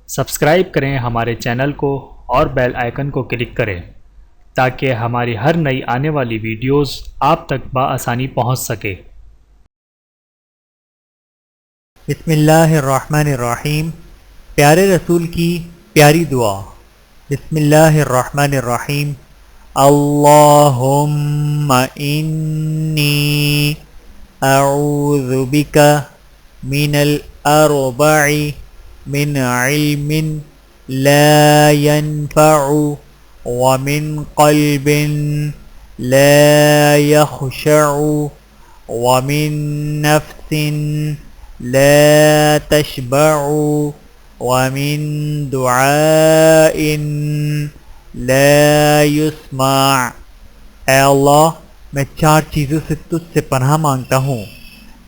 Subscribe کریں ہمارے channel کو اور بیل آئیکن کو کلک کریں تاکہ ہماری ہر نئی آنے والی ویڈیوز آپ تک بآسانی پہنچ سکے۔ بسم اللہ الرحمن الرحیم۔ پیارے رسول کی پیاری دعا۔ بسم اللہ الرحمن الرحیم۔ اللہم انی اعوذ بک من الاربع من علم لا ينفع ومن قلب لا يخشع ومن نفس لا تشبع ومن دعاء لا يسمع۔ اے اللہ، میں 4 چیزوں سے تجھ سے پناہ مانگتا ہوں۔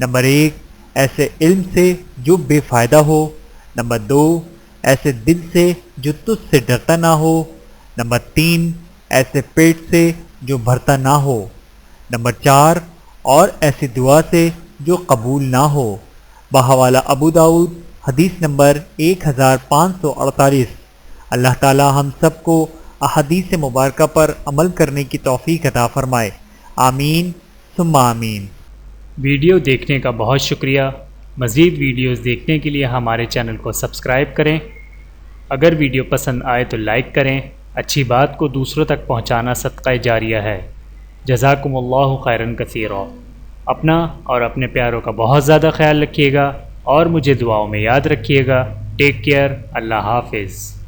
نمبر 1، ایسے علم سے جو بے فائدہ ہو۔ نمبر 2، ایسے دل سے جو تجھ سے ڈرتا نہ ہو۔ نمبر 3، ایسے پیٹ سے جو بھرتا نہ ہو۔ نمبر 4، اور ایسی دعا سے جو قبول نہ ہو۔ بحوالہ ابو داؤد، حدیث نمبر 1548۔ اللہ تعالی ہم سب کو احادیث مبارکہ پر عمل کرنے کی توفیق عطا فرمائے، آمین ثم آمین۔ ویڈیو دیکھنے کا بہت شکریہ۔ مزید ویڈیوز دیکھنے کے لیے ہمارے چینل کو سبسکرائب کریں۔ اگر ویڈیو پسند آئے تو لائک کریں۔ اچھی بات کو دوسروں تک پہنچانا صدقہ جاریہ ہے۔ جزاکم اللہ خیرا کثیرا۔ اپنا اور اپنے پیاروں کا بہت زیادہ خیال رکھیے گا اور مجھے دعاؤں میں یاد رکھیے گا۔ Take care. اللہ حافظ۔